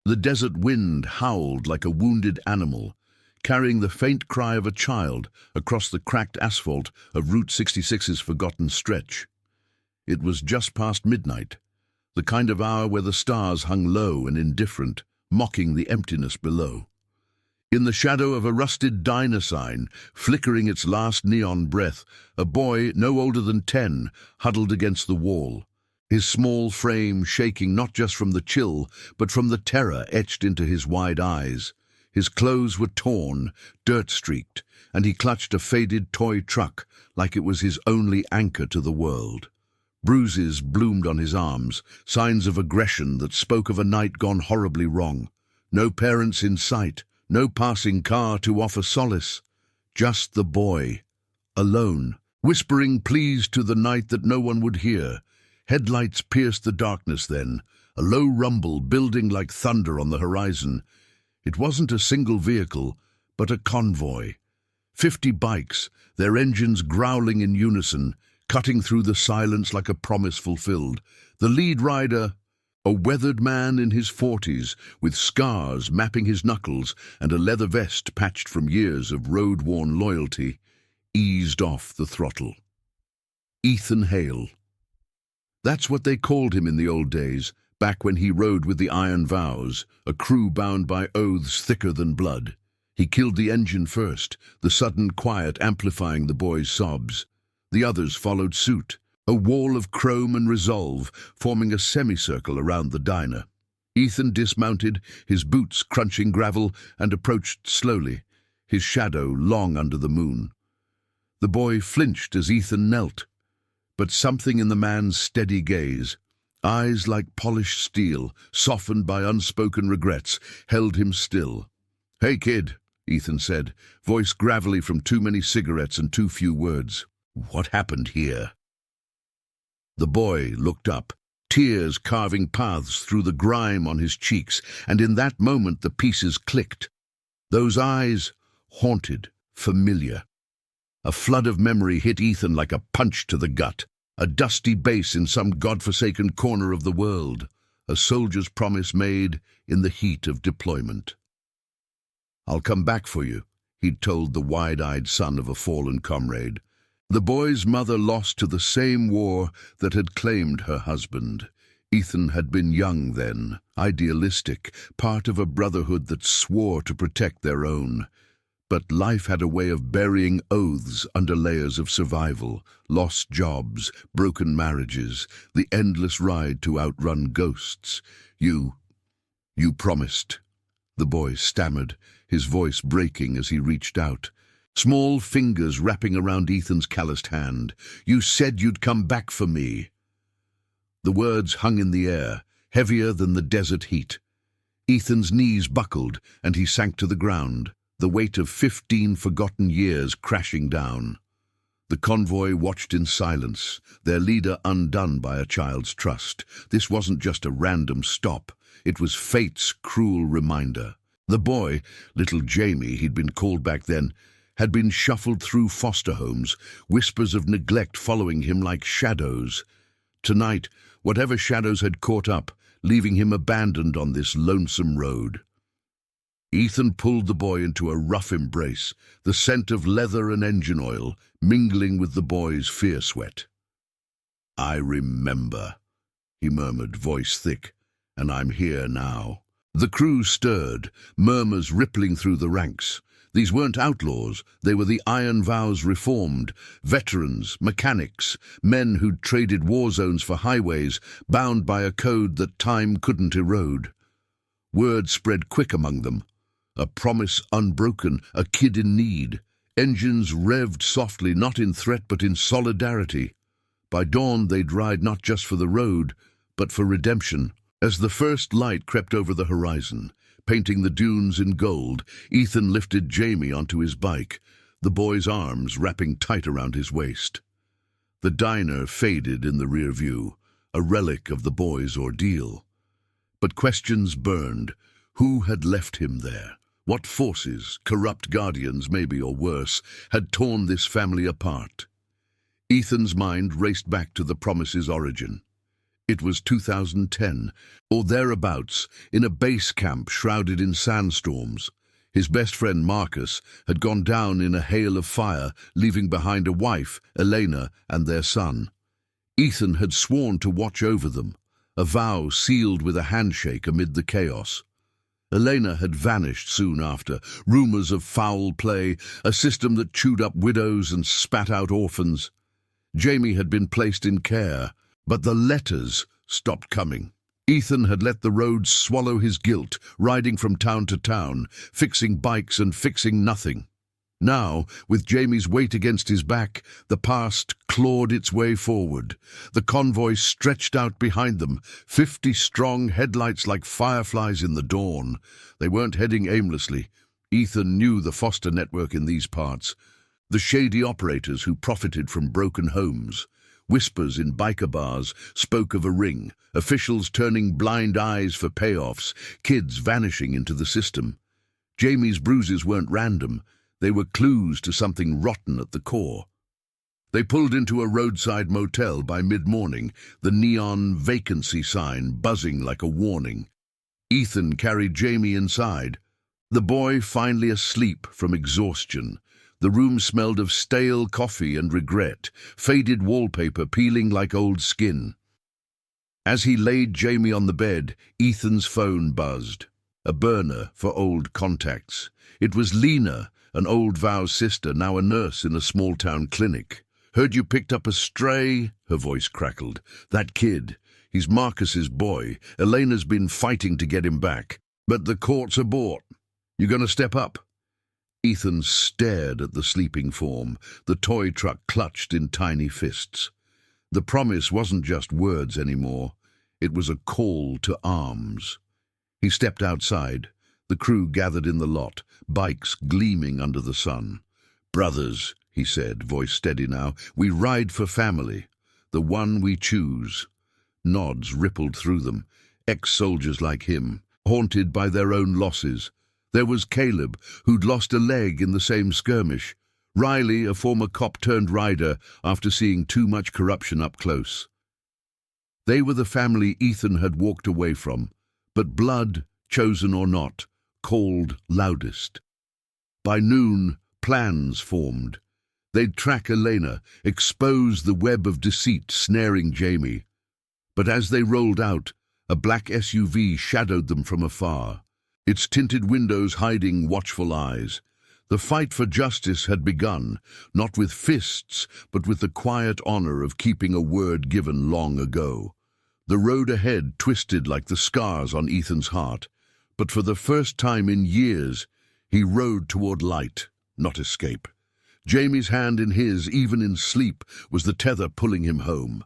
The desert wind howled like a wounded animal, carrying the faint cry of a child across the cracked asphalt of Route 66's forgotten stretch. It was just past midnight, the kind of hour where the stars hung low and indifferent, mocking the emptiness below. In the shadow of a rusted diner sign, flickering its last neon breath, a boy no older than 10 huddled against the wall, his small frame shaking not just from the chill, but from the terror etched into his wide eyes. His clothes were torn, dirt-streaked, and he clutched a faded toy truck like it was his only anchor to the world. Bruises bloomed on his arms, signs of aggression that spoke of a night gone horribly wrong. No parents in sight, no passing car to offer solace. Just the boy, alone, whispering pleas to the night that no one would hear. Headlights pierced the darkness then, a low rumble building like thunder on the horizon. It wasn't a single vehicle, but a convoy. 50 bikes, their engines growling in unison, cutting through the silence like a promise fulfilled. The lead rider, a weathered man in his 40s, with scars mapping his knuckles and a leather vest patched from years of road-worn loyalty, eased off the throttle. Ethan Hale. That's what they called him in the old days, back when he rode with the Iron Vows, a crew bound by oaths thicker than blood. He killed the engine first, the sudden quiet amplifying the boy's sobs. The others followed suit, a wall of chrome and resolve forming a semicircle around the diner. Ethan dismounted, his boots crunching gravel, and approached slowly, his shadow long under the moon. The boy flinched as Ethan knelt, but something in the man's steady gaze, eyes like polished steel, softened by unspoken regrets, held him still. "Hey, kid," Ethan said, voice gravelly from too many cigarettes and too few words. "What happened here?" The boy looked up, tears carving paths through the grime on his cheeks, and in that moment the pieces clicked. Those eyes, haunted, familiar. A flood of memory hit Ethan like a punch to the gut. A dusty base in some godforsaken corner of the world, a soldier's promise made in the heat of deployment. "I'll come back for you," he'd told the wide-eyed son of a fallen comrade. The boy's mother lost to the same war that had claimed her husband. Ethan had been young then, idealistic, part of a brotherhood that swore to protect their own. But life had a way of burying oaths under layers of survival, lost jobs, broken marriages, the endless ride to outrun ghosts. You promised," the boy stammered, his voice breaking as he reached out. Small fingers wrapping around Ethan's calloused hand. "You said you'd come back for me." The words hung in the air, heavier than the desert heat. Ethan's knees buckled, and he sank to the ground, the weight of 15 forgotten years crashing down. The convoy watched in silence, their leader undone by a child's trust. This wasn't just a random stop, it was fate's cruel reminder. The boy, little Jamie he'd been called back then, had been shuffled through foster homes, whispers of neglect following him like shadows. Tonight, whatever shadows had caught up, leaving him abandoned on this lonesome road. Ethan pulled the boy into a rough embrace, the scent of leather and engine oil mingling with the boy's fear sweat. "I remember," he murmured, voice thick, "and I'm here now." The crew stirred, murmurs rippling through the ranks. These weren't outlaws, they were the Iron Vows reformed, veterans, mechanics, men who'd traded war zones for highways, bound by a code that time couldn't erode. Word spread quick among them. A promise unbroken, a kid in need. Engines revved softly, not in threat but in solidarity. By dawn they'd ride not just for the road, but for redemption. As the first light crept over the horizon, painting the dunes in gold, Ethan lifted Jamie onto his bike, the boy's arms wrapping tight around his waist. The diner faded in the rear view, a relic of the boy's ordeal. But questions burned. Who had left him there? What forces, corrupt guardians maybe or worse, had torn this family apart? Ethan's mind raced back to the promise's origin. It was 2010, or thereabouts, in a base camp shrouded in sandstorms. His best friend Marcus had gone down in a hail of fire, leaving behind a wife, Elena, and their son. Ethan had sworn to watch over them, a vow sealed with a handshake amid the chaos. Elena had vanished soon after, rumors of foul play, a system that chewed up widows and spat out orphans. Jamie had been placed in care, but the letters stopped coming. Ethan had let the roads swallow his guilt, riding from town to town, fixing bikes and fixing nothing. Now, with Jamie's weight against his back, the past clawed its way forward. The convoy stretched out behind them, 50 strong, headlights like fireflies in the dawn. They weren't heading aimlessly. Ethan knew the foster network in these parts, the shady operators who profited from broken homes. Whispers in biker bars spoke of a ring, officials turning blind eyes for payoffs, kids vanishing into the system. Jamie's bruises weren't random. They were clues to something rotten at the core. They pulled into a roadside motel by mid-morning, the neon vacancy sign buzzing like a warning. Ethan carried Jamie inside, the boy finally asleep from exhaustion. The room smelled of stale coffee and regret, faded wallpaper peeling like old skin. As he laid Jamie on the bed, Ethan's phone buzzed. A burner for old contacts. It was Lena, an old Vow's sister, now a nurse in a small-town clinic. "Heard you picked up a stray," her voice crackled. "That kid. He's Marcus's boy. Elena's been fighting to get him back. But the courts are bought. You gonna step up?" Ethan stared at the sleeping form, the toy truck clutched in tiny fists. The promise wasn't just words anymore. It was a call to arms. He stepped outside. The crew gathered in the lot, bikes gleaming under the sun. "Brothers," he said, voice steady now, "we ride for family, the one we choose." Nods rippled through them, ex-soldiers like him, haunted by their own losses. There was Caleb, who'd lost a leg in the same skirmish. Riley, a former cop-turned-rider, after seeing too much corruption up close. They were the family Ethan had walked away from, but blood, chosen or not, called loudest. By noon, plans formed. They'd track Elena, expose the web of deceit snaring Jamie. But as they rolled out, a black SUV shadowed them from afar, its tinted windows hiding watchful eyes. The fight for justice had begun, not with fists, but with the quiet honor of keeping a word given long ago. The road ahead twisted like the scars on Ethan's heart, but for the first time in years, he rode toward light, not escape. Jamie's hand in his, even in sleep, was the tether pulling him home.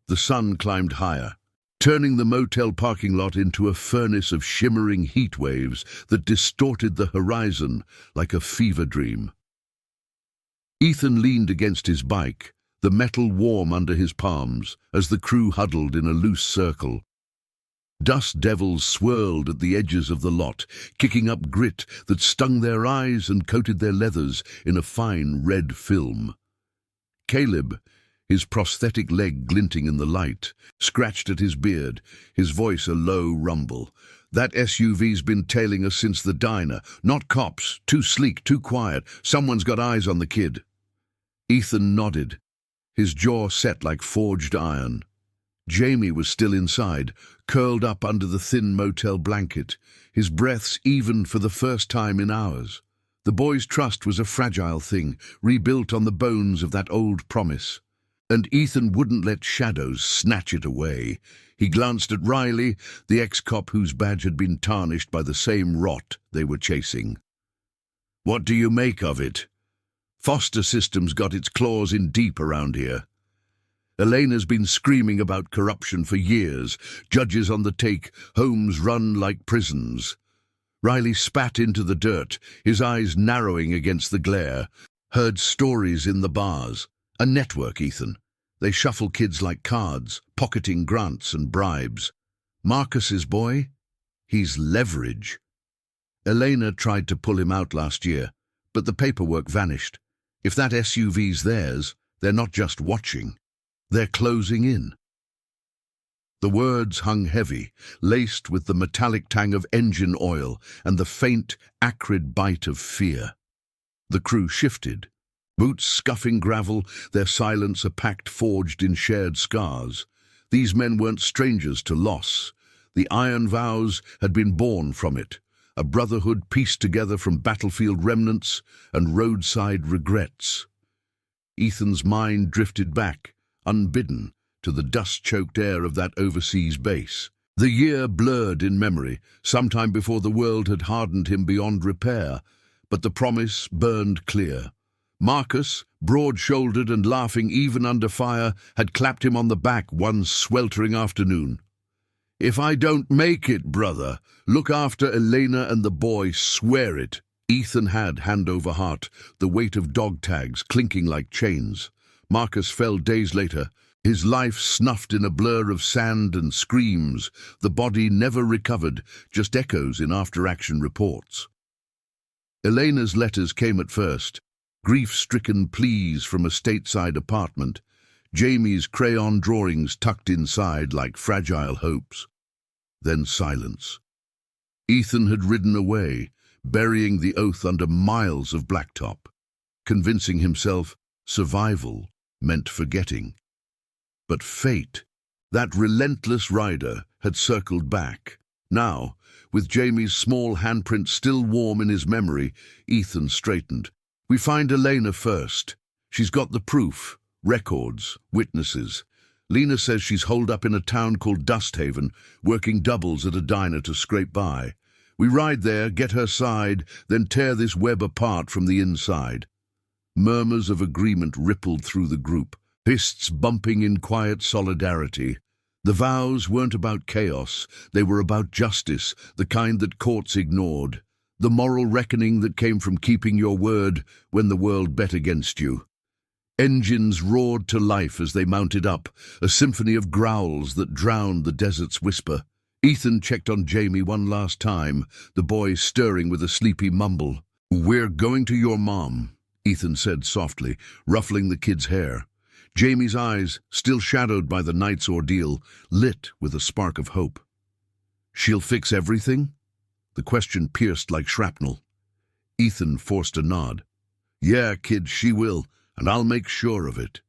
The sun climbed higher, turning the motel parking lot into a furnace of shimmering heat waves that distorted the horizon like a fever dream. Ethan leaned against his bike, the metal warm under his palms, as the crew huddled in a loose circle. Dust devils swirled at the edges of the lot, kicking up grit that stung their eyes and coated their leathers in a fine red film. Caleb, his prosthetic leg glinting in the light, scratched at his beard, his voice a low rumble. "That SUV's been tailing us since the diner. Not cops, too sleek, too quiet. Someone's got eyes on the kid." Ethan nodded, his jaw set like forged iron. Jamie was still inside, curled up under the thin motel blanket, his breaths even for the first time in hours. The boy's trust was a fragile thing, rebuilt on the bones of that old promise. And Ethan wouldn't let shadows snatch it away. He glanced at Riley, the ex-cop whose badge had been tarnished by the same rot they were chasing. "What do you make of it? Foster system's got its claws in deep around here. Elena's been screaming about corruption for years, judges on the take, homes run like prisons." Riley spat into the dirt, his eyes narrowing against the glare. "Heard stories in the bars. A network, Ethan. They shuffle kids like cards, pocketing grants and bribes. Marcus's boy? He's leverage. Elena tried to pull him out last year, but the paperwork vanished. If that SUV's theirs, they're not just watching. They're closing in." The words hung heavy, laced with the metallic tang of engine oil and the faint, acrid bite of fear. The crew shifted, boots scuffing gravel, their silence a pact forged in shared scars. These men weren't strangers to loss. The iron vows had been born from it, a brotherhood pieced together from battlefield remnants and roadside regrets. Ethan's mind drifted back, unbidden, to the dust-choked air of that overseas base. The year blurred in memory, sometime before the world had hardened him beyond repair, but the promise burned clear. Marcus, broad-shouldered and laughing even under fire, had clapped him on the back one sweltering afternoon. "If I don't make it, brother, look after Elena and the boy, swear it." Ethan had hand over heart, the weight of dog tags clinking like chains. Marcus fell days later, his life snuffed in a blur of sand and screams, the body never recovered, just echoes in after-action reports. Elena's letters came at first, grief-stricken pleas from a stateside apartment, Jamie's crayon drawings tucked inside like fragile hopes. Then silence. Ethan had ridden away, burying the oath under miles of blacktop, convincing himself survival meant forgetting. But fate, that relentless rider, had circled back. Now, with Jamie's small handprint still warm in his memory, Ethan straightened. "We find Elena first. She's got the proof, records, witnesses. Lena says she's holed up in a town called Dusthaven, working doubles at a diner to scrape by. We ride there, get her side, then tear this web apart from the inside." Murmurs of agreement rippled through the group, fists bumping in quiet solidarity. The vows weren't about chaos, they were about justice, the kind that courts ignored. The moral reckoning that came from keeping your word when the world bet against you. Engines roared to life as they mounted up, a symphony of growls that drowned the desert's whisper. Ethan checked on Jamie one last time, the boy stirring with a sleepy mumble. "We're going to your mom," Ethan said softly, ruffling the kid's hair. Jamie's eyes, still shadowed by the night's ordeal, lit with a spark of hope. "She'll fix everything?" The question pierced like shrapnel. Ethan forced a nod. "Yeah, kid, she will, and I'll make sure of it."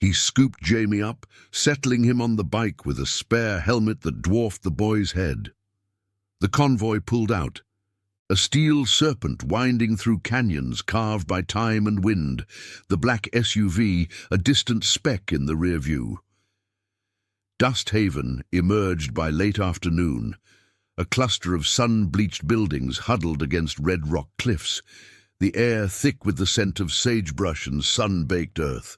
He scooped Jamie up, settling him on the bike with a spare helmet that dwarfed the boy's head. The convoy pulled out, a steel serpent winding through canyons carved by time and wind, the black SUV a distant speck in the rear view. Dusthaven emerged by late afternoon, a cluster of sun-bleached buildings huddled against red rock cliffs, the air thick with the scent of sagebrush and sun-baked earth.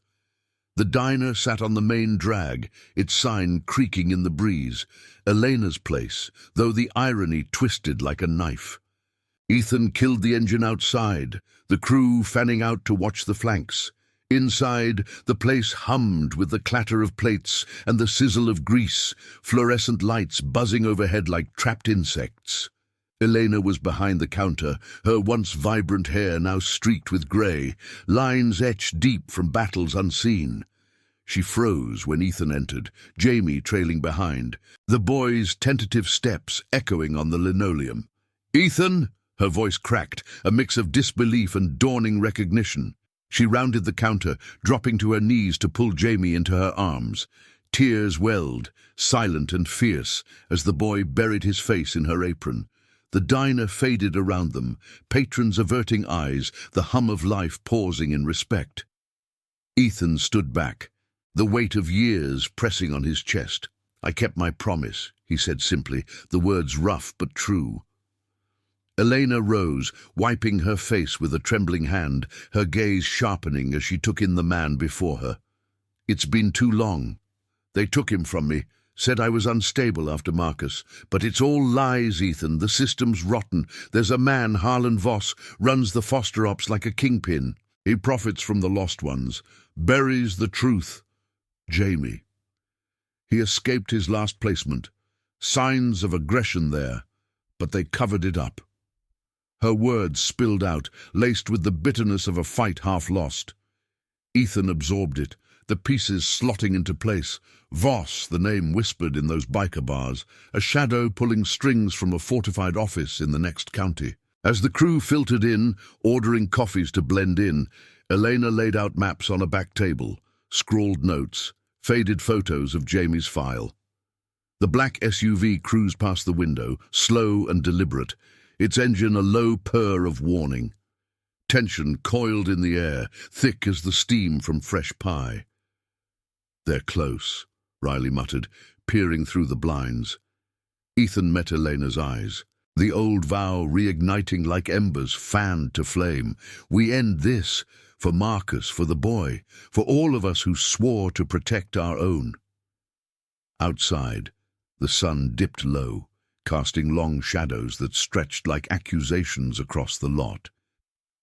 The diner sat on the main drag, its sign creaking in the breeze, Elena's place, though the irony twisted like a knife. Ethan killed the engine outside, the crew fanning out to watch the flanks. Inside, the place hummed with the clatter of plates and the sizzle of grease, fluorescent lights buzzing overhead like trapped insects. Elena was behind the counter, her once vibrant hair now streaked with grey, lines etched deep from battles unseen. She froze when Ethan entered, Jamie trailing behind, the boy's tentative steps echoing on the linoleum. "Ethan!" Her voice cracked, a mix of disbelief and dawning recognition. She rounded the counter, dropping to her knees to pull Jamie into her arms. Tears welled, silent and fierce, as the boy buried his face in her apron. The diner faded around them, patrons averting eyes, the hum of life pausing in respect. Ethan stood back, the weight of years pressing on his chest. "I kept my promise," he said simply, the words rough but true. Elena rose, wiping her face with a trembling hand, her gaze sharpening as she took in the man before her. "It's been too long. They took him from me, said I was unstable after Marcus. But it's all lies, Ethan. The system's rotten. There's a man, Harlan Voss, runs the foster ops like a kingpin. He profits from the lost ones, buries the truth. Jamie. He escaped his last placement. Signs of aggression there, but they covered it up." Her words spilled out, laced with the bitterness of a fight half lost. Ethan absorbed it, the pieces slotting into place. Voss, the name whispered in those biker bars, a shadow pulling strings from a fortified office in the next county. As the crew filtered in, ordering coffees to blend in, Elena laid out maps on a back table, scrawled notes, faded photos of Jamie's file. The black SUV cruised past the window, slow and deliberate, its engine a low purr of warning. Tension coiled in the air, thick as the steam from fresh pie. "They're close," Riley muttered, peering through the blinds. Ethan met Elena's eyes. The old vow reigniting like embers fanned to flame. "We end this, for Marcus, for the boy, for all of us who swore to protect our own." Outside, the sun dipped low, casting long shadows that stretched like accusations across the lot.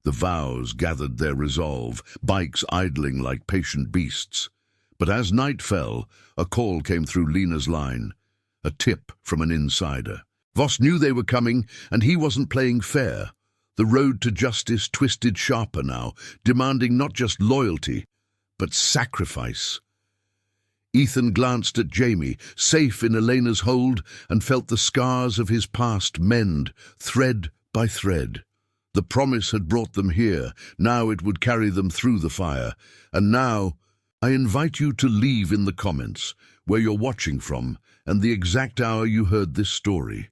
The vows gathered their resolve, bikes idling like patient beasts. But as night fell, a call came through Lena's line, a tip from an insider. Voss knew they were coming, and he wasn't playing fair. The road to justice twisted sharper now, demanding not just loyalty, but sacrifice. Ethan glanced at Jamie, safe in Elena's hold, and felt the scars of his past mend, thread by thread. The promise had brought them here, now it would carry them through the fire. And now, I invite you to leave in the comments where you're watching from and the exact hour you heard this story.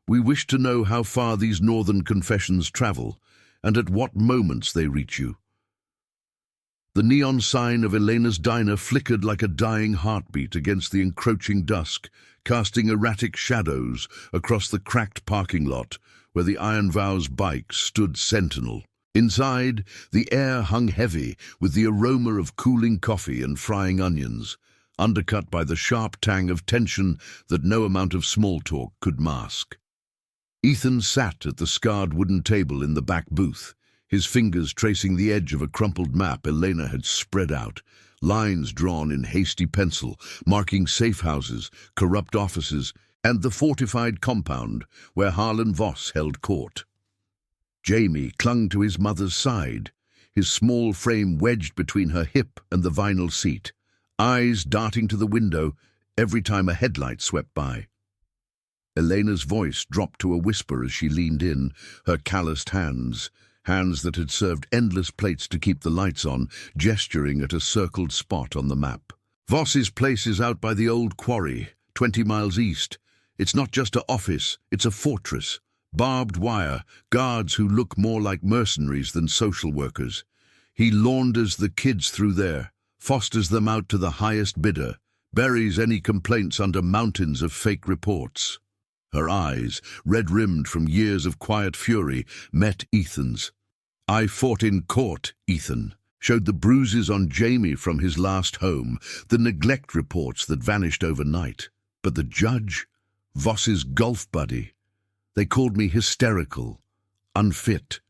We wish to know how far these northern confessions travel and at what moments they reach you. The neon sign of Elena's diner flickered like a dying heartbeat against the encroaching dusk, casting erratic shadows across the cracked parking lot where the Iron Vow's bike stood sentinel. Inside, the air hung heavy with the aroma of cooling coffee and frying onions, undercut by the sharp tang of tension that no amount of small talk could mask. Ethan sat at the scarred wooden table in the back booth, his fingers tracing the edge of a crumpled map Elena had spread out, lines drawn in hasty pencil, marking safe houses, corrupt offices, and the fortified compound where Harlan Voss held court. Jamie clung to his mother's side, his small frame wedged between her hip and the vinyl seat, eyes darting to the window every time a headlight swept by. Elena's voice dropped to a whisper as she leaned in, her calloused hands that had served endless plates to keep the lights on, gesturing at a circled spot on the map. "Voss's place is out by the old quarry, 20 miles east. It's not just an office, it's a fortress. Barbed wire, guards who look more like mercenaries than social workers. He launders the kids through there, fosters them out to the highest bidder, buries any complaints under mountains of fake reports." Her eyes, red-rimmed from years of quiet fury, met Ethan's. "I fought in court, Ethan." Showed the bruises on Jamie from his last home, the neglect reports that vanished overnight. But the judge, Voss's golf buddy, they called me hysterical, unfit.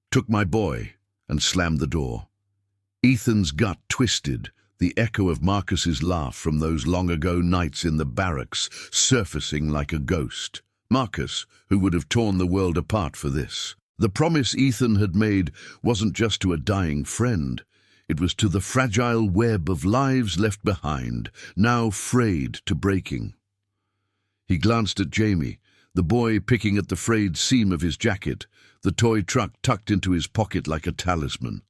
Took my boy and slammed the door. Ethan's gut twisted, the echo of Marcus's laugh from those long-ago nights in the barracks surfacing like a ghost. Marcus, who would have torn the world apart for this. The promise Ethan had made wasn't just to a dying friend. It was to the fragile web of lives left behind, now frayed to breaking. He glanced at Jamie, the boy picking at the frayed seam of his jacket, the toy truck tucked into his pocket like a talisman.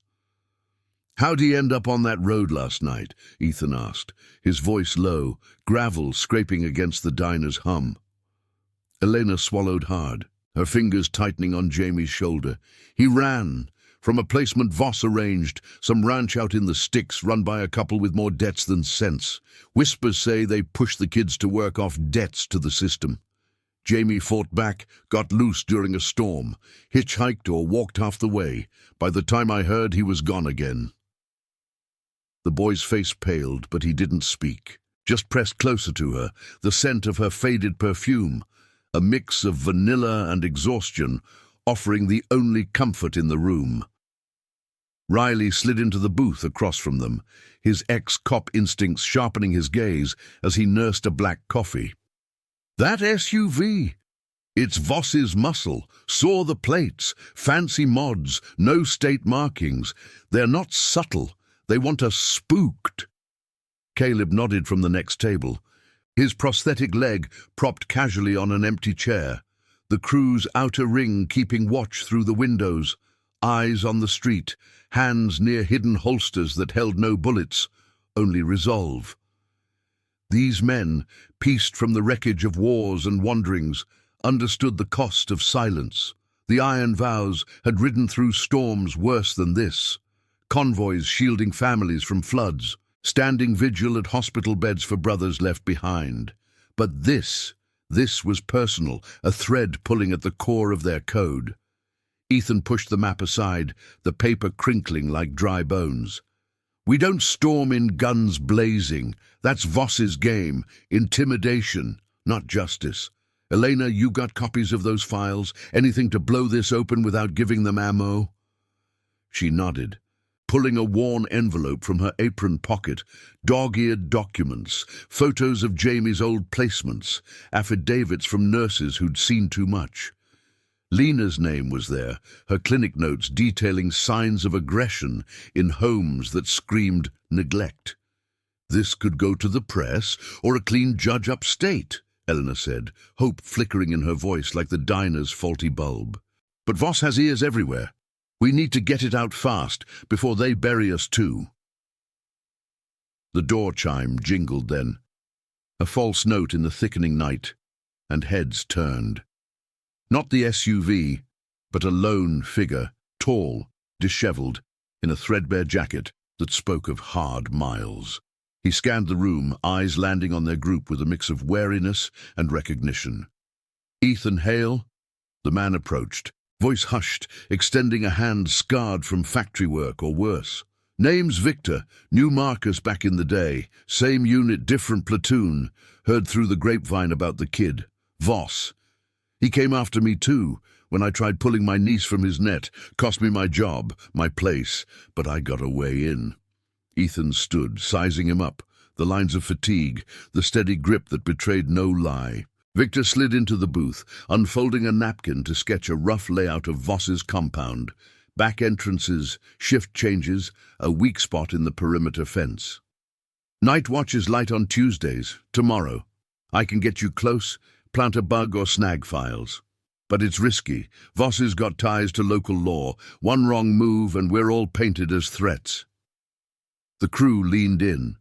"How'd he end up on that road last night?" Ethan asked, his voice low, gravel scraping against the diner's hum. Elena swallowed hard, her fingers tightening on Jamie's shoulder. "He ran, from a placement Voss arranged, some ranch out in the sticks run by a couple with more debts than sense. Whispers say they pushed the kids to work off debts to the system. Jamie fought back, got loose during a storm, hitchhiked or walked half the way. By the time I heard, he was gone again." The boy's face paled, but he didn't speak, just pressed closer to her, the scent of her faded perfume, a mix of vanilla and exhaustion, offering the only comfort in the room. Riley slid into the booth across from them, his ex-cop instincts sharpening his gaze as he nursed a black coffee. "That SUV! It's Voss's muscle. Saw the plates, fancy mods, no state markings. They're not subtle. They want us spooked." Caleb nodded from the next table, his prosthetic leg propped casually on an empty chair, the crew's outer ring keeping watch through the windows, eyes on the street, hands near hidden holsters that held no bullets, only resolve. These men, pieced from the wreckage of wars and wanderings, understood the cost of silence. The iron vows had ridden through storms worse than this, convoys shielding families from floods, standing vigil at hospital beds for brothers left behind. But this was personal, a thread pulling at the core of their code. Ethan pushed the map aside, the paper crinkling like dry bones. "We don't storm in guns blazing. That's Voss's game. Intimidation, not justice. Elena, you got copies of those files? Anything to blow this open without giving them ammo?" She nodded, pulling a worn envelope from her apron pocket, dog-eared documents, photos of Jamie's old placements, affidavits from nurses who'd seen too much. Lena's name was there, her clinic notes detailing signs of aggression in homes that screamed neglect. "This could go to the press or a clean judge upstate," Eleanor said, hope flickering in her voice like the diner's faulty bulb. "But Voss has ears everywhere. We need to get it out fast before they bury us too." The door chime jingled then, a false note in the thickening night, and heads turned. Not the SUV, but a lone figure, tall, disheveled, in a threadbare jacket that spoke of hard miles. He scanned the room, eyes landing on their group with a mix of wariness and recognition. "Ethan Hale?" The man approached, voice hushed, extending a hand scarred from factory work or worse. "Name's Victor, knew Marcus back in the day, same unit, different platoon, heard through the grapevine about the kid. Voss. He came after me too, when I tried pulling my niece from his net, cost me my job, my place, but I got a way in." Ethan stood, sizing him up, the lines of fatigue, the steady grip that betrayed no lie. Victor slid into the booth, unfolding a napkin to sketch a rough layout of Voss's compound, back entrances, shift changes, a weak spot in the perimeter fence. "Night watch is light on Tuesdays, tomorrow. I can get you close, plant a bug or snag files. But it's risky. Voss has got ties to local law. One wrong move and we're all painted as threats." The crew leaned in,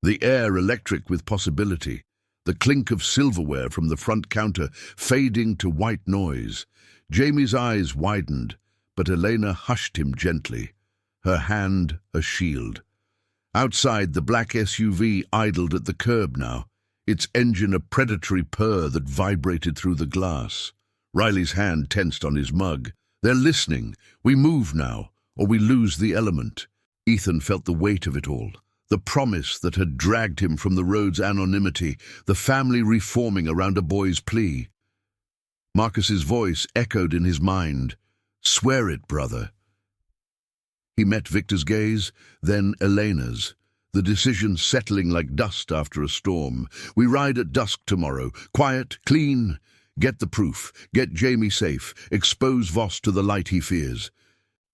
the air electric with possibility, the clink of silverware from the front counter fading to white noise. Jamie's eyes widened, but Elena hushed him gently, her hand a shield. Outside, the black SUV idled at the curb now, its engine a predatory purr that vibrated through the glass. Riley's hand tensed on his mug. "They're listening. We move now, or we lose the element." Ethan felt the weight of it all, the promise that had dragged him from the road's anonymity, the family reforming around a boy's plea. Marcus's voice echoed in his mind. "Swear it, brother." He met Victor's gaze, then Elena's, the decision settling like dust after a storm. "We ride at dusk tomorrow. Quiet, clean. Get the proof. Get Jamie safe. Expose Voss to the light he fears."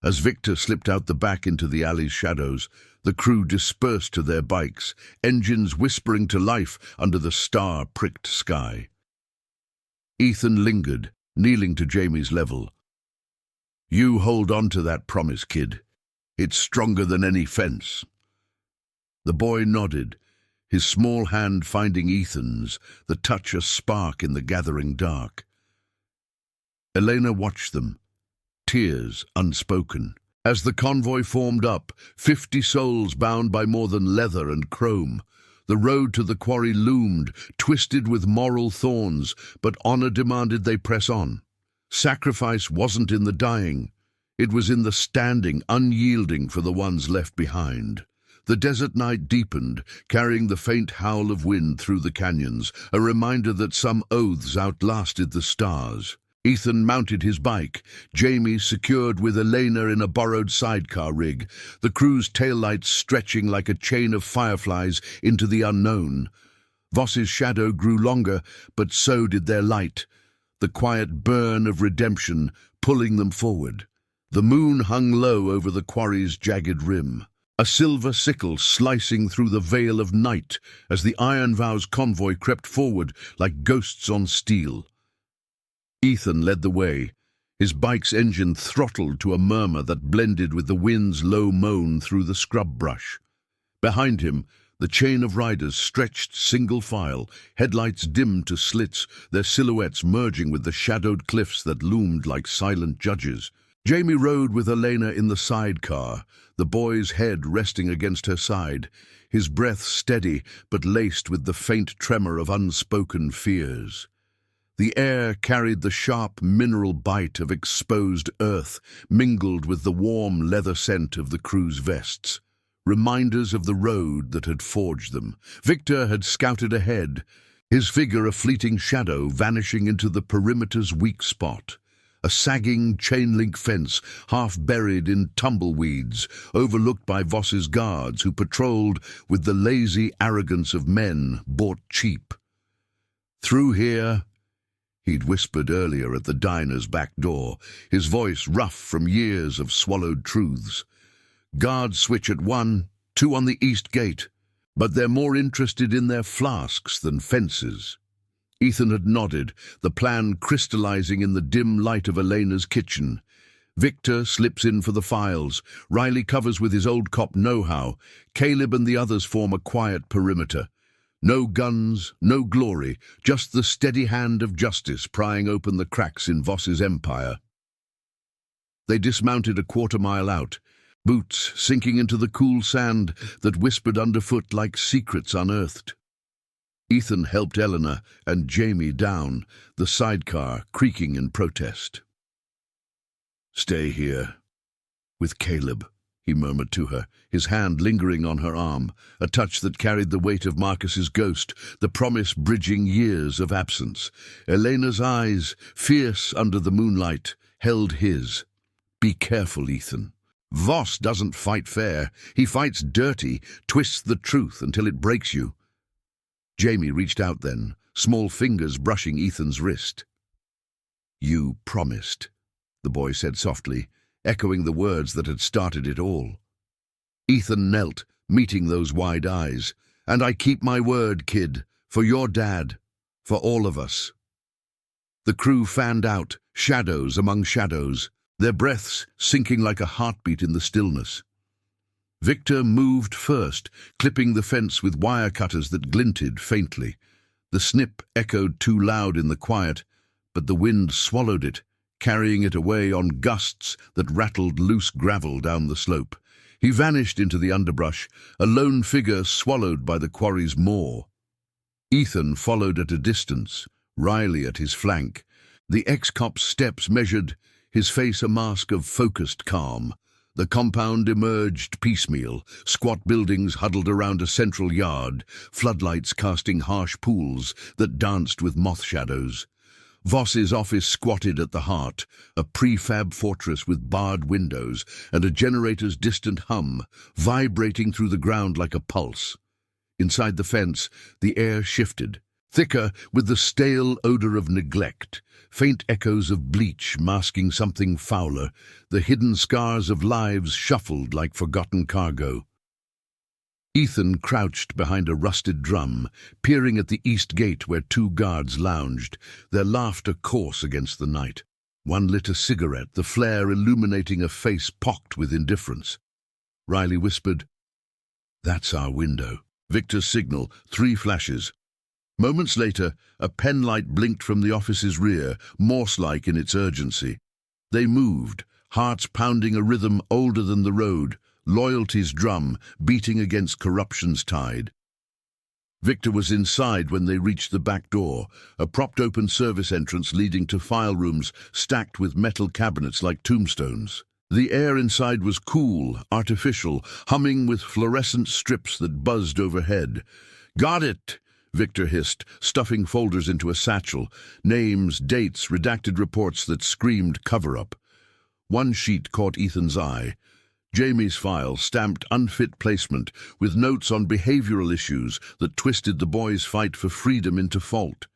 As Victor slipped out the back into the alley's shadows, the crew dispersed to their bikes, engines whispering to life under the star-pricked sky. Ethan lingered, kneeling to Jamie's level. "You hold on to that promise, kid. It's stronger than any fence." The boy nodded, his small hand finding Ethan's, the touch a spark in the gathering dark. Elena watched them, tears unspoken. As the convoy formed up, 50 souls bound by more than leather and chrome, the road to the quarry loomed, twisted with moral thorns, but honor demanded they press on. Sacrifice wasn't in the dying, it was in the standing, unyielding for the ones left behind. The desert night deepened, carrying the faint howl of wind through the canyons, a reminder that some oaths outlasted the stars. Ethan mounted his bike, Jamie secured with Elena in a borrowed sidecar rig, the crew's taillights stretching like a chain of fireflies into the unknown. Voss's shadow grew longer, but so did their light, the quiet burn of redemption pulling them forward. The moon hung low over the quarry's jagged rim. a silver sickle slicing through the veil of night as the Iron Vow's convoy crept forward like ghosts on steel. Ethan led the way, his bike's engine throttled to a murmur that blended with the wind's low moan through the scrub brush. Behind him, the chain of riders stretched single file, headlights dimmed to slits, their silhouettes merging with the shadowed cliffs that loomed like silent judges. Jamie rode with Elena in the sidecar, the boy's head resting against her side, his breath steady but laced with the faint tremor of unspoken fears. The air carried the sharp mineral bite of exposed earth, mingled with the warm leather scent of the crew's vests. Reminders of the road that had forged them. Victor had scouted ahead, his figure a fleeting shadow vanishing into the perimeter's weak spot. A sagging chain-link fence, half buried in tumbleweeds, overlooked by Voss's guards who patrolled with the lazy arrogance of men bought cheap. Through here, he'd whispered earlier at the diner's back door, his voice rough from years of swallowed truths. Guards switch at 1, 2 on the east gate, but they're more interested in their flasks than fences. Ethan had nodded, the plan crystallizing in the dim light of Elena's kitchen. Victor slips in for the files, Riley covers with his old cop know-how, Caleb and the others form a quiet perimeter. No guns, no glory, just the steady hand of justice prying open the cracks in Voss's empire. They dismounted a quarter-mile out, boots sinking into the cool sand that whispered underfoot like secrets unearthed. Ethan helped Eleanor and Jamie down, the sidecar creaking in protest. "Stay here. With Caleb," he murmured to her, his hand lingering on her arm, a touch that carried the weight of Marcus's ghost, the promise bridging years of absence. Elena's eyes, fierce under the moonlight, held his. "Be careful, Ethan. Voss doesn't fight fair. He fights dirty, twists the truth until it breaks you." Jamie reached out then, small fingers brushing Ethan's wrist. "You promised," the boy said softly, echoing the words that had started it all. Ethan knelt, meeting those wide eyes. "And I keep my word, kid, for your dad, for all of us." The crew fanned out, shadows among shadows, their breaths sinking like a heartbeat in the stillness. Victor moved first, clipping the fence with wire cutters that glinted faintly. The snip echoed too loud in the quiet, but the wind swallowed it, carrying it away on gusts that rattled loose gravel down the slope. He vanished into the underbrush, a lone figure swallowed by the quarry's maw. Ethan followed at a distance, Riley at his flank. The ex-cop's steps measured, his face a mask of focused calm. The compound emerged piecemeal, squat buildings huddled around a central yard, floodlights casting harsh pools that danced with moth shadows. Voss's office squatted at the heart, a prefab fortress with barred windows and a generator's distant hum, vibrating through the ground like a pulse. Inside the fence, the air shifted, thicker with the stale odor of neglect, faint echoes of bleach masking something fouler, the hidden scars of lives shuffled like forgotten cargo. Ethan crouched behind a rusted drum, peering at the east gate where 2 guards lounged, their laughter coarse against the night. One lit a cigarette, the flare illuminating a face pocked with indifference. Riley whispered, "That's our window." Victor's signal, 3 flashes. Moments later, a penlight blinked from the office's rear, Morse-like in its urgency. They moved, hearts pounding a rhythm older than the road, loyalty's drum beating against corruption's tide. Victor was inside when they reached the back door, a propped-open service entrance leading to file rooms stacked with metal cabinets like tombstones. The air inside was cool, artificial, humming with fluorescent strips that buzzed overhead. "Got it!" Victor hissed, stuffing folders into a satchel, names, dates, redacted reports that screamed cover-up. One sheet caught Ethan's eye. Jamie's file, stamped unfit placement, with notes on behavioral issues that twisted the boy's fight for freedom into fault.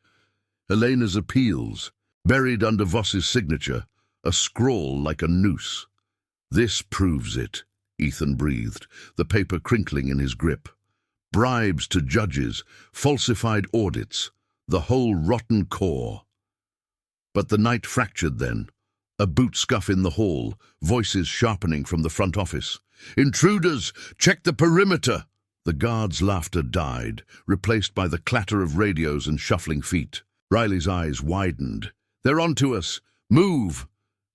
Elena's appeals, buried under Voss's signature, a scrawl like a noose. "This proves it," Ethan breathed, the paper crinkling in his grip. Bribes to judges, falsified audits, the whole rotten core. But the night fractured then. A boot scuff in the hall, voices sharpening from the front office. "Intruders! Check the perimeter!" The guards' laughter died, replaced by the clatter of radios and shuffling feet. Riley's eyes widened. "They're onto us! Move!"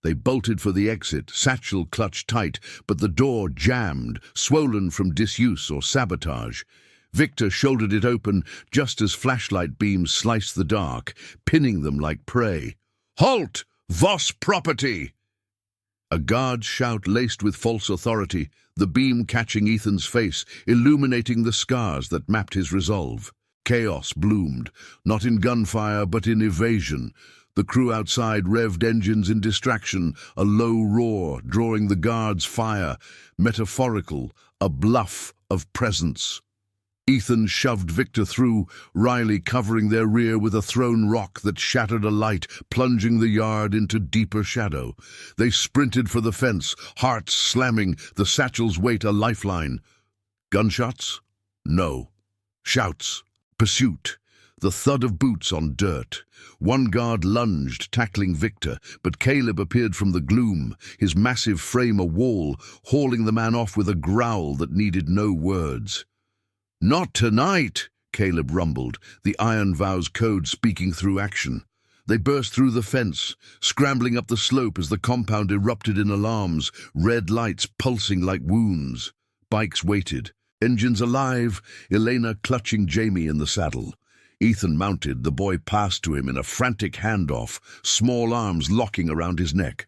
They bolted for the exit, satchel clutched tight, but the door jammed, swollen from disuse or sabotage. Victor shouldered it open just as flashlight beams sliced the dark, pinning them like prey. "Halt! Voss property!" A guard's shout laced with false authority, the beam catching Ethan's face, illuminating the scars that mapped his resolve. Chaos bloomed, not in gunfire but in evasion. The crew outside revved engines in distraction, a low roar drawing the guards' fire, metaphorical, a bluff of presence. Ethan shoved Victor through, Riley covering their rear with a thrown rock that shattered a light, plunging the yard into deeper shadow. They sprinted for the fence, hearts slamming, the satchel's weight a lifeline. Gunshots? No. Shouts. Pursuit. The thud of boots on dirt. One guard lunged, tackling Victor, but Caleb appeared from the gloom, his massive frame a wall, hauling the man off with a growl that needed no words. "Not tonight," Caleb rumbled, the Iron Vows code speaking through action. They burst through the fence, scrambling up the slope as the compound erupted in alarms, red lights pulsing like wounds. Bikes waited, engines alive, Elena clutching Jamie in the saddle. Ethan mounted, the boy passed to him in a frantic handoff, small arms locking around his neck.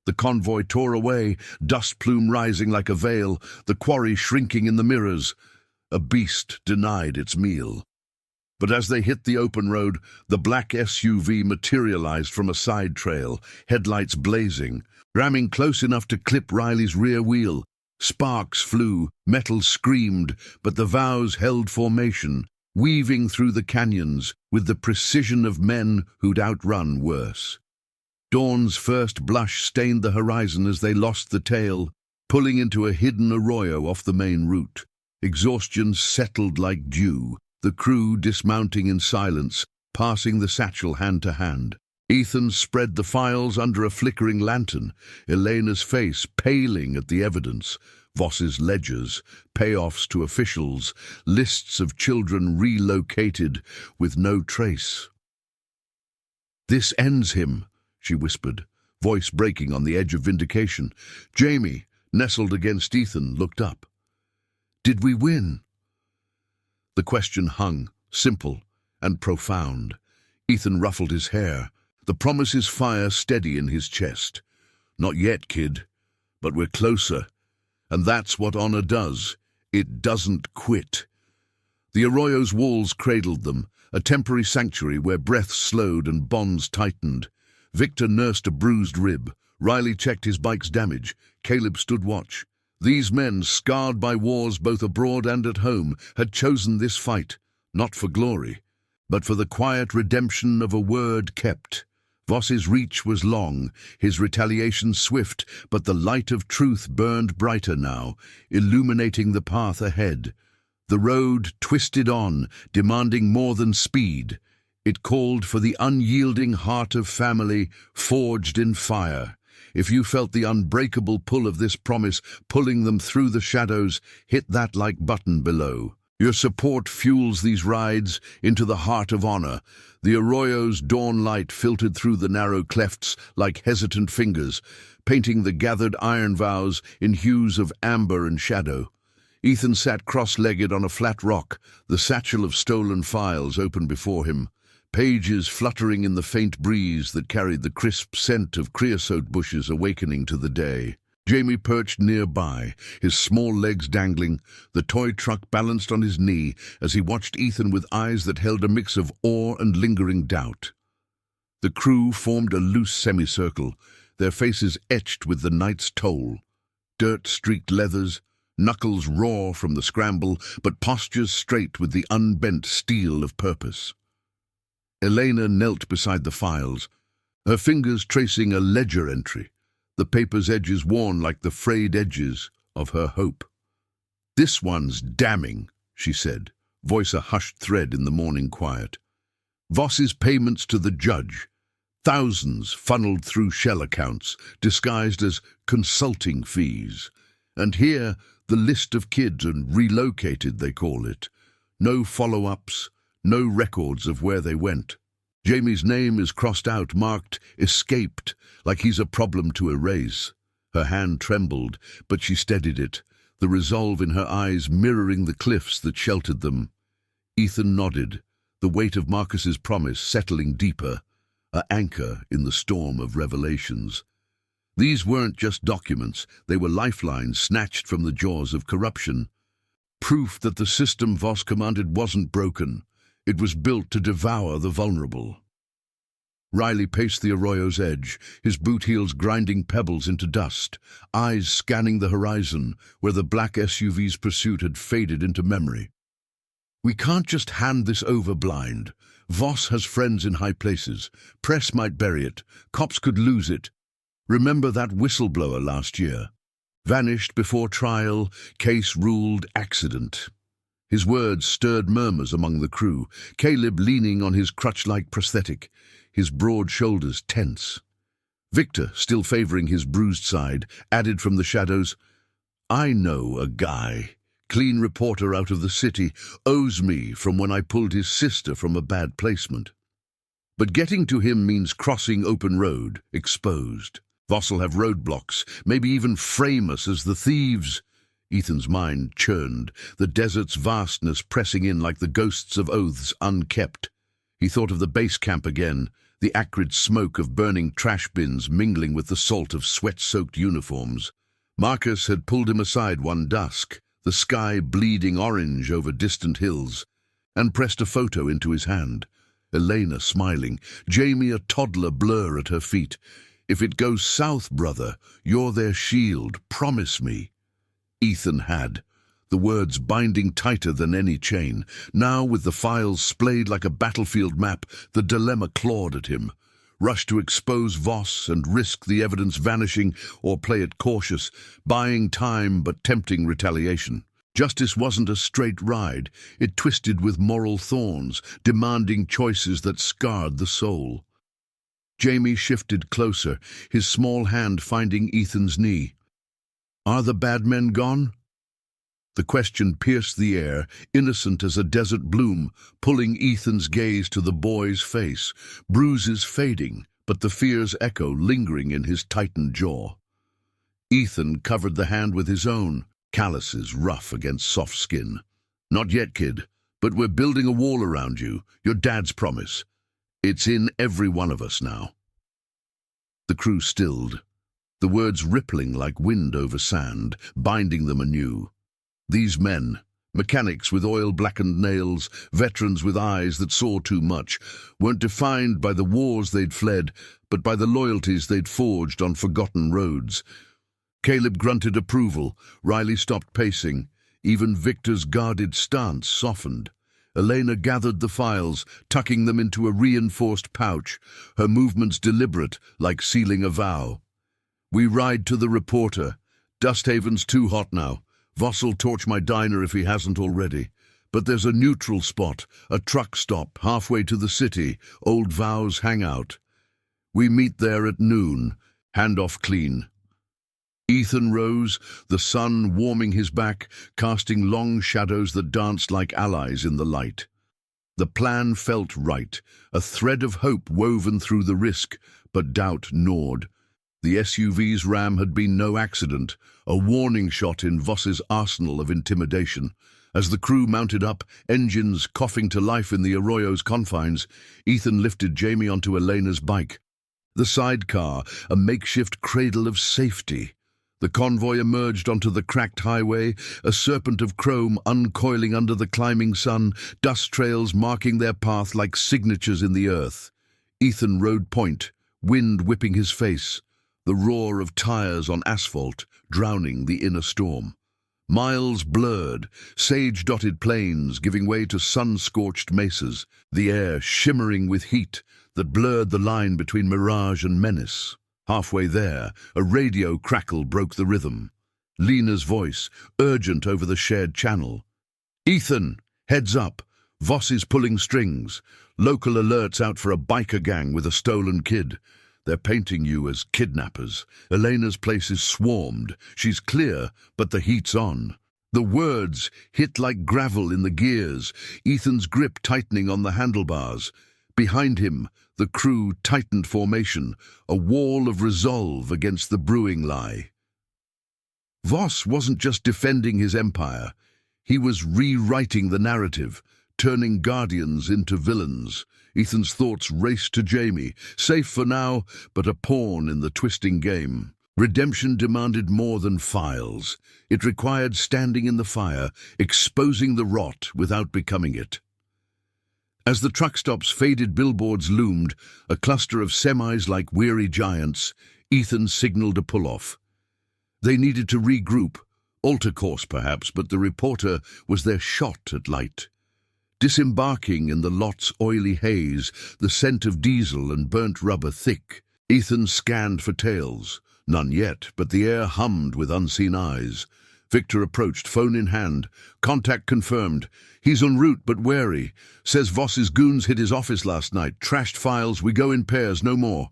The convoy tore away, dust plume rising like a veil, the quarry shrinking in the mirrors. A beast denied its meal. But as they hit the open road, the black SUV materialized from a side trail, headlights blazing, ramming close enough to clip Riley's rear wheel. Sparks flew, metal screamed, but the Vows held formation, weaving through the canyons with the precision of men who'd outrun worse. Dawn's first blush stained the horizon as they lost the tail, pulling into a hidden arroyo off the main route. Exhaustion settled like dew, the crew dismounting in silence, passing the satchel hand to hand. Ethan spread the files under a flickering lantern, Elena's face paling at the evidence. Voss's ledgers, payoffs to officials, lists of children relocated with no trace. "This ends him," she whispered, voice breaking on the edge of vindication. Jamie, nestled against Ethan, looked up. "Did we win?" The question hung, simple and profound. Ethan ruffled his hair, the promise's fire steady in his chest. "Not yet, kid, but we're closer. And that's what honor does. It doesn't quit." The arroyo's walls cradled them, a temporary sanctuary where breath slowed and bonds tightened. Victor nursed a bruised rib. Riley checked his bike's damage. Caleb stood watch. These men, scarred by wars both abroad and at home, had chosen this fight, not for glory, but for the quiet redemption of a word kept. Voss's reach was long, his retaliation swift, but the light of truth burned brighter now, illuminating the path ahead. The road twisted on, demanding more than speed. It called for the unyielding heart of family forged in fire. If you felt the unbreakable pull of this promise pulling them through the shadows, hit that like button below. Your support fuels these rides into the heart of honor. The arroyo's dawn light filtered through the narrow clefts like hesitant fingers, painting the gathered Iron Vows in hues of amber and shadow. Ethan sat cross-legged on a flat rock, the satchel of stolen files open before him. Pages fluttering in the faint breeze that carried the crisp scent of creosote bushes awakening to the day. Jamie perched nearby, his small legs dangling, the toy truck balanced on his knee as he watched Ethan with eyes that held a mix of awe and lingering doubt. The crew formed a loose semicircle, their faces etched with the night's toll. Dirt-streaked leathers, knuckles raw from the scramble, but postures straight with the unbent steel of purpose. Elena knelt beside the files, her fingers tracing a ledger entry, the paper's edges worn like the frayed edges of her hope. "This one's damning," she said, voice a hushed thread in the morning quiet. "Voss's payments to the judge. Thousands funneled through shell accounts, disguised as consulting fees. And here, the list of kids and relocated, they call it. No follow-ups, no records of where they went. Jamie's name is crossed out, marked escaped, like he's a problem to erase." Her hand trembled, but she steadied it, the resolve in her eyes mirroring the cliffs that sheltered them. Ethan nodded, the weight of Marcus's promise settling deeper, an anchor in the storm of revelations. These weren't just documents, they were lifelines snatched from the jaws of corruption. Proof that the system Voss commanded wasn't broken. It was built to devour the vulnerable. Riley paced the arroyo's edge, his boot heels grinding pebbles into dust, eyes scanning the horizon, where the black SUV's pursuit had faded into memory. "We can't just hand this over blind. Voss has friends in high places. Press might bury it. Cops could lose it. Remember that whistleblower last year? Vanished before trial, case ruled accident." His words stirred murmurs among the crew, Caleb leaning on his crutch-like prosthetic, his broad shoulders tense. Victor, still favoring his bruised side, added from the shadows, "I know a guy, clean reporter out of the city, owes me from when I pulled his sister from a bad placement. But getting to him means crossing open road, exposed. Voss'll have roadblocks, maybe even frame us as the thieves." Ethan's mind churned, the desert's vastness pressing in like the ghosts of oaths unkept. He thought of the base camp again, the acrid smoke of burning trash bins mingling with the salt of sweat-soaked uniforms. Marcus had pulled him aside one dusk, the sky bleeding orange over distant hills, and pressed a photo into his hand. Elena smiling, Jamie a toddler blur at her feet. "If it goes south, brother, you're their shield, promise me." Ethan had, the words binding tighter than any chain. Now, with the files splayed like a battlefield map, the dilemma clawed at him. Rush to expose Voss and risk the evidence vanishing, or play it cautious, buying time but tempting retaliation. Justice wasn't a straight ride. It twisted with moral thorns, demanding choices that scarred the soul. Jamie shifted closer, his small hand finding Ethan's knee. "Are the bad men gone?" The question pierced the air, innocent as a desert bloom, pulling Ethan's gaze to the boy's face, bruises fading, but the fear's echo lingering in his tightened jaw. Ethan covered the hand with his own, calluses rough against soft skin. "Not yet, kid, but we're building a wall around you, your dad's promise. It's in every one of us now." The crew stilled, the words rippling like wind over sand, binding them anew. These men, mechanics with oil-blackened nails, veterans with eyes that saw too much, weren't defined by the wars they'd fled, but by the loyalties they'd forged on forgotten roads. Caleb grunted approval, Riley stopped pacing, even Victor's guarded stance softened. Elena gathered the files, tucking them into a reinforced pouch, her movements deliberate, like sealing a vow. "We ride to the reporter. Dusthaven's too hot now. Voss'll torch my diner if he hasn't already. But there's a neutral spot, a truck stop halfway to the city, Old Vow's hangout. We meet there at noon, handoff clean." Ethan rose, the sun warming his back, casting long shadows that danced like allies in the light. The plan felt right, a thread of hope woven through the risk, but doubt gnawed. The SUV's ram had been no accident, a warning shot in Voss's arsenal of intimidation. As the crew mounted up, engines coughing to life in the Arroyo's confines, Ethan lifted Jamie onto Elena's bike. The sidecar, a makeshift cradle of safety. The convoy emerged onto the cracked highway, a serpent of chrome uncoiling under the climbing sun, dust trails marking their path like signatures in the earth. Ethan rode point, wind whipping his face, the roar of tires on asphalt drowning the inner storm. Miles blurred, sage-dotted plains giving way to sun-scorched mesas, the air shimmering with heat that blurred the line between mirage and menace. Halfway there, a radio crackle broke the rhythm. Lena's voice, urgent over the shared channel. "Ethan, heads up. Voss is pulling strings. Local alerts out for a biker gang with a stolen kid. They're painting you as kidnappers. Elena's place is swarmed. She's clear, but the heat's on." The words hit like gravel in the gears, Ethan's grip tightening on the handlebars. Behind him, the crew tightened formation, a wall of resolve against the brewing lie. Voss wasn't just defending his empire. He was rewriting the narrative, turning guardians into villains. Ethan's thoughts raced to Jamie, safe for now, but a pawn in the twisting game. Redemption demanded more than files. It required standing in the fire, exposing the rot without becoming it. As the truck stops' faded billboards loomed, a cluster of semis like weary giants, Ethan signaled a pull-off. They needed to regroup, alter course perhaps, but the reporter was their shot at light. Disembarking in the lot's oily haze, the scent of diesel and burnt rubber thick, Ethan scanned for tails. None yet, but the air hummed with unseen eyes. Victor approached, phone in hand. "Contact confirmed. He's en route but wary. Says Voss's goons hit his office last night. Trashed files, we go in pairs, no more."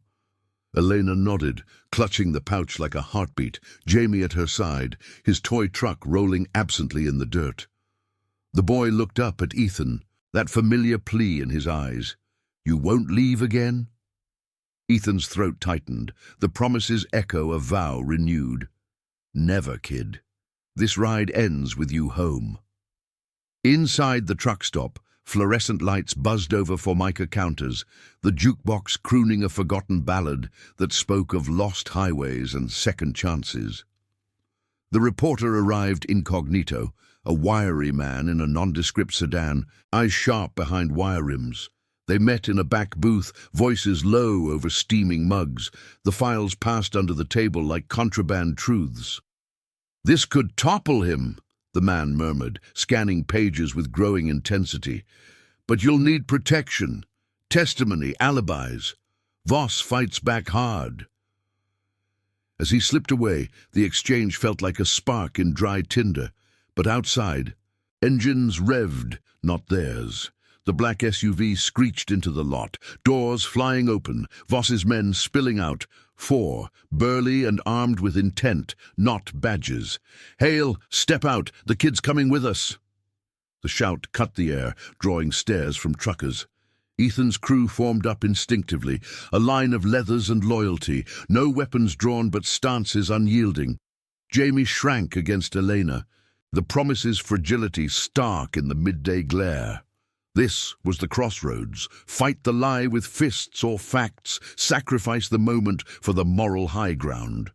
Elena nodded, clutching the pouch like a heartbeat, Jamie at her side, his toy truck rolling absently in the dirt. The boy looked up at Ethan, that familiar plea in his eyes. "You won't leave again?" Ethan's throat tightened, the promise's echo a vow renewed. "Never, kid. This ride ends with you home." Inside the truck stop, fluorescent lights buzzed over Formica counters, the jukebox crooning a forgotten ballad that spoke of lost highways and second chances. The reporter arrived incognito, a wiry man in a nondescript sedan, eyes sharp behind wire rims. They met in a back booth, voices low over steaming mugs. The files passed under the table like contraband truths. "This could topple him," the man murmured, scanning pages with growing intensity. "But you'll need protection, testimony, alibis. Voss fights back hard." As he slipped away, the exchange felt like a spark in dry tinder. But outside, engines revved, not theirs. The black SUV screeched into the lot, doors flying open, Voss's men spilling out. 4, burly and armed with intent, not badges. "Hale, step out, the kid's coming with us." The shout cut the air, drawing stares from truckers. Ethan's crew formed up instinctively, a line of leathers and loyalty, no weapons drawn but stances unyielding. Jamie shrank against Elena, the promise's fragility stark in the midday glare. This was the crossroads. Fight the lie with fists or facts, sacrifice the moment for the moral high ground.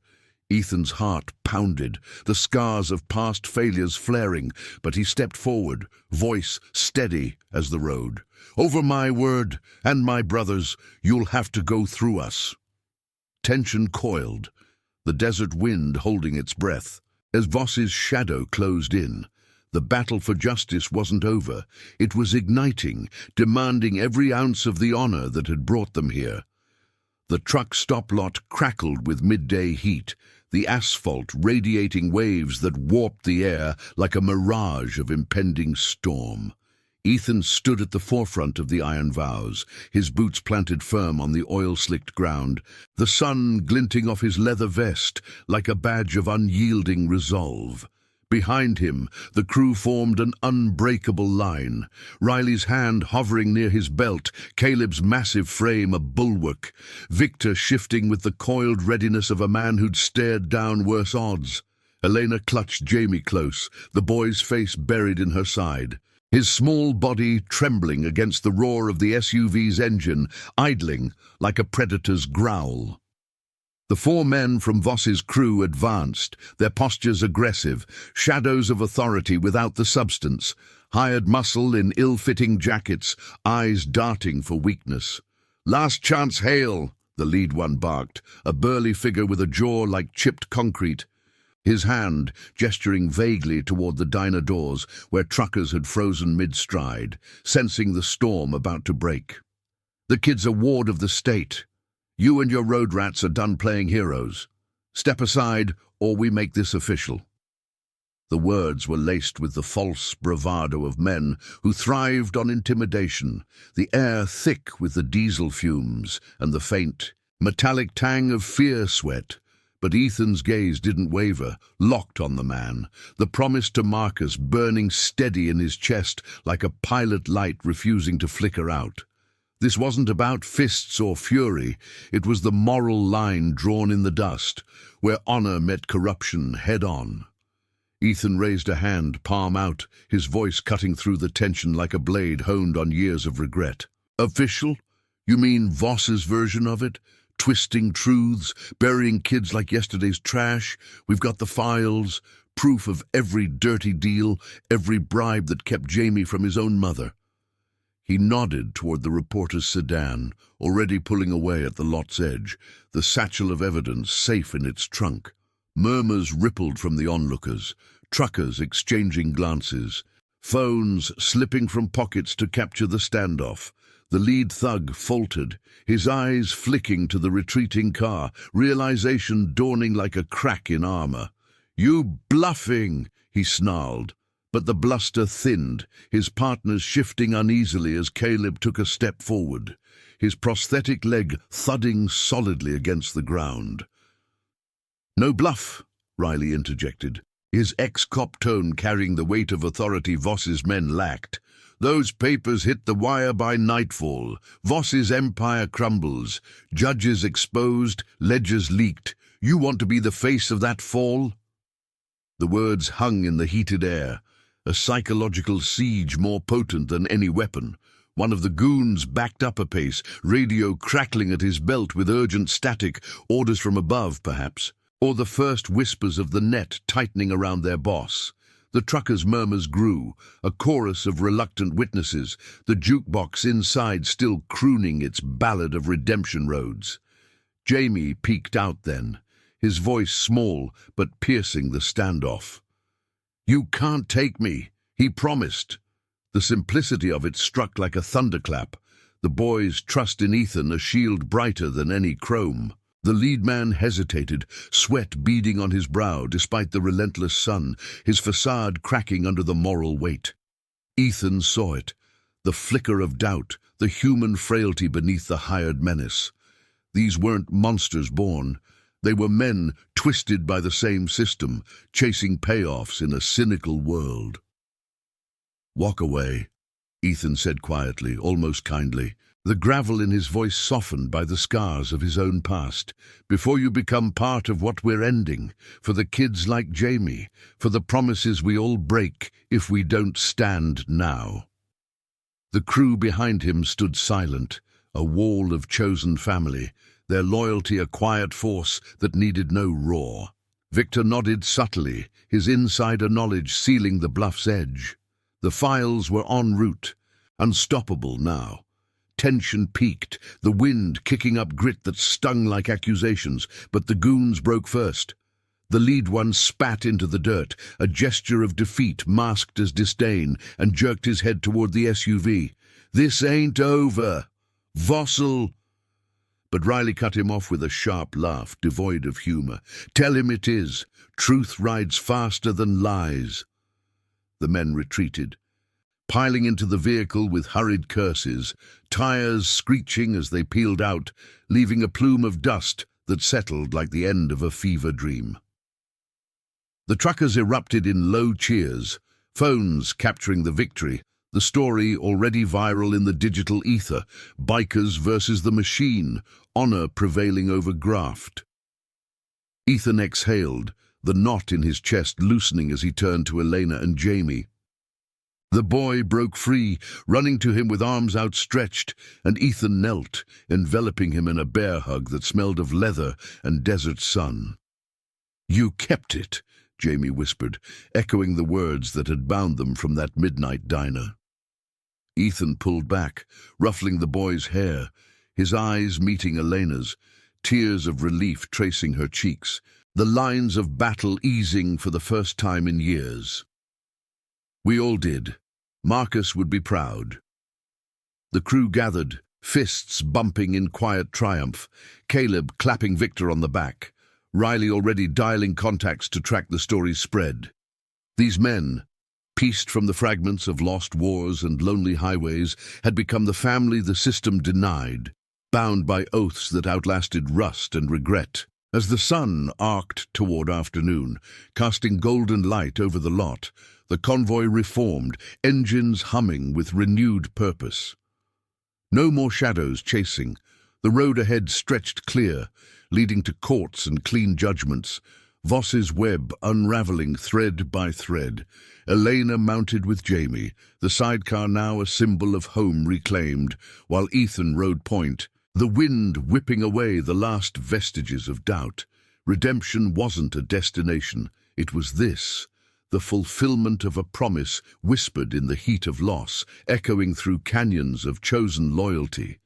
Ethan's heart pounded, the scars of past failures flaring, but he stepped forward, voice steady as the road. "Over my word and my brother's, you'll have to go through us." Tension coiled, the desert wind holding its breath. As Voss's shadow closed in, the battle for justice wasn't over. It was igniting, demanding every ounce of the honor that had brought them here. The truck stop lot crackled with midday heat, the asphalt radiating waves that warped the air like a mirage of impending storm. Ethan stood at the forefront of the iron vows, his boots planted firm on the oil-slicked ground, the sun glinting off his leather vest like a badge of unyielding resolve. Behind him, the crew formed an unbreakable line, Riley's hand hovering near his belt, Caleb's massive frame a bulwark, Victor shifting with the coiled readiness of a man who'd stared down worse odds. Elena clutched Jamie close, the boy's face buried in her side, his small body trembling against the roar of the SUV's engine, idling like a predator's growl. The 4 men from Voss's crew advanced, their postures aggressive, shadows of authority without the substance, hired muscle in ill-fitting jackets, eyes darting for weakness. "Last chance, Hale," the lead one barked, a burly figure with a jaw like chipped concrete. His hand gesturing vaguely toward the diner doors where truckers had frozen mid-stride, sensing the storm about to break. "The kid's a ward of the state. You and your road rats are done playing heroes. Step aside, or we make this official." The words were laced with the false bravado of men who thrived on intimidation, the air thick with the diesel fumes and the faint, metallic tang of fear sweat. But Ethan's gaze didn't waver, locked on the man, the promise to Marcus burning steady in his chest like a pilot light refusing to flicker out. This wasn't about fists or fury, it was the moral line drawn in the dust, where honor met corruption head-on. Ethan raised a hand, palm out, his voice cutting through the tension like a blade honed on years of regret. Official? You mean Voss's version of it? Twisting truths, burying kids like yesterday's trash? We've got the files, proof of every dirty deal, every bribe that kept Jamie from his own mother. He nodded toward the reporter's sedan, already pulling away at the lot's edge, the satchel of evidence safe in its trunk. Murmurs rippled from the onlookers, truckers exchanging glances, phones slipping from pockets to capture the standoff. The lead thug faltered, his eyes flicking to the retreating car, realization dawning like a crack in armor. "You bluffing!" he snarled. But the bluster thinned, his partners shifting uneasily as Caleb took a step forward, his prosthetic leg thudding solidly against the ground. "No bluff," Riley interjected, his ex-cop tone carrying the weight of authority Voss's men lacked. "Those papers hit the wire by nightfall. Voss's empire crumbles. Judges exposed, ledgers leaked. You want to be the face of that fall?" The words hung in the heated air, a psychological siege more potent than any weapon. One of the goons backed up a pace, radio crackling at his belt with urgent static, orders from above, perhaps, or the first whispers of the net tightening around their boss. The truckers' murmurs grew, a chorus of reluctant witnesses, the jukebox inside still crooning its ballad of redemption roads. Jamie peeked out then, his voice small but piercing the standoff. "You can't take me," he promised. The simplicity of it struck like a thunderclap, the boy's trust in Ethan a shield brighter than any chrome. The lead man hesitated, sweat beading on his brow despite the relentless sun, his facade cracking under the moral weight. Ethan saw it, the flicker of doubt, the human frailty beneath the hired menace. These weren't monsters born. They were men twisted by the same system, chasing payoffs in a cynical world. "Walk away," Ethan said quietly, almost kindly, the gravel in his voice softened by the scars of his own past. "Before you become part of what we're ending, for the kids like Jamie, for the promises we all break if we don't stand now." The crew behind him stood silent, a wall of chosen family, their loyalty a quiet force that needed no roar. Victor nodded subtly, his insider knowledge sealing the bluff's edge. The files were en route, unstoppable now. Tension peaked, the wind kicking up grit that stung like accusations, but the goons broke first. The lead one spat into the dirt, a gesture of defeat masked as disdain, and jerked his head toward the SUV. "This ain't over. Voss'll—" But Riley cut him off with a sharp laugh, devoid of humor. "Tell him it is. Truth rides faster than lies." The men retreated, piling into the vehicle with hurried curses, tires screeching as they peeled out, leaving a plume of dust that settled like the end of a fever dream. The truckers erupted in low cheers, phones capturing the victory, the story already viral in the digital ether, bikers versus the machine, honor prevailing over graft. Ethan exhaled, the knot in his chest loosening as he turned to Elena and Jamie. The boy broke free, running to him with arms outstretched, and Ethan knelt, enveloping him in a bear hug that smelled of leather and desert sun. "You kept it," Jamie whispered, echoing the words that had bound them from that midnight diner. Ethan pulled back, ruffling the boy's hair, his eyes meeting Elena's, tears of relief tracing her cheeks, the lines of battle easing for the first time in years. "We all did. Marcus would be proud." The crew gathered, fists bumping in quiet triumph, Caleb clapping Victor on the back, Riley already dialing contacts to track the story's spread. These men, pieced from the fragments of lost wars and lonely highways, had become the family the system denied, bound by oaths that outlasted rust and regret. As the sun arced toward afternoon, casting golden light over the lot, the convoy reformed, engines humming with renewed purpose. No more shadows chasing. The road ahead stretched clear, leading to courts and clean judgments, Voss's web unraveling thread by thread. Elena mounted with Jamie, the sidecar now a symbol of home reclaimed, while Ethan rode point, the wind whipping away the last vestiges of doubt. Redemption wasn't a destination, it was this, the fulfillment of a promise whispered in the heat of loss, echoing through canyons of chosen loyalty.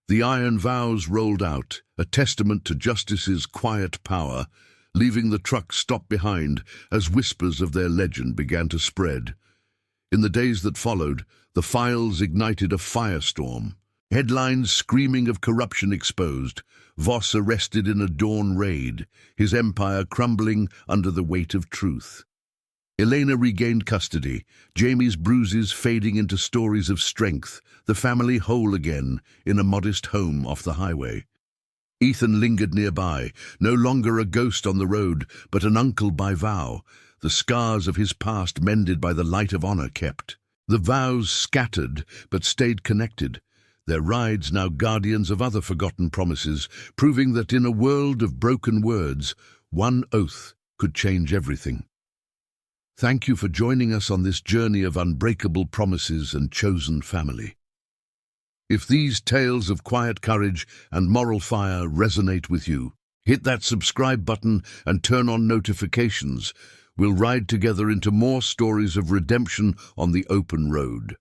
The iron vows rolled out, a testament to justice's quiet power, leaving the truck stopped behind as whispers of their legend began to spread. In the days that followed, the files ignited a firestorm. Headlines screaming of corruption exposed, Voss arrested in a dawn raid, his empire crumbling under the weight of truth. Elena regained custody, Jamie's bruises fading into stories of strength, the family whole again in a modest home off the highway. Ethan lingered nearby, no longer a ghost on the road, but an uncle by vow, the scars of his past mended by the light of honor kept. The vows scattered, but stayed connected, their rides now guardians of other forgotten promises, proving that in a world of broken words, one oath could change everything. Thank you for joining us on this journey of unbreakable promises and chosen family. If these tales of quiet courage and moral fire resonate with you, hit that subscribe button and turn on notifications. We'll ride together into more stories of redemption on the open road.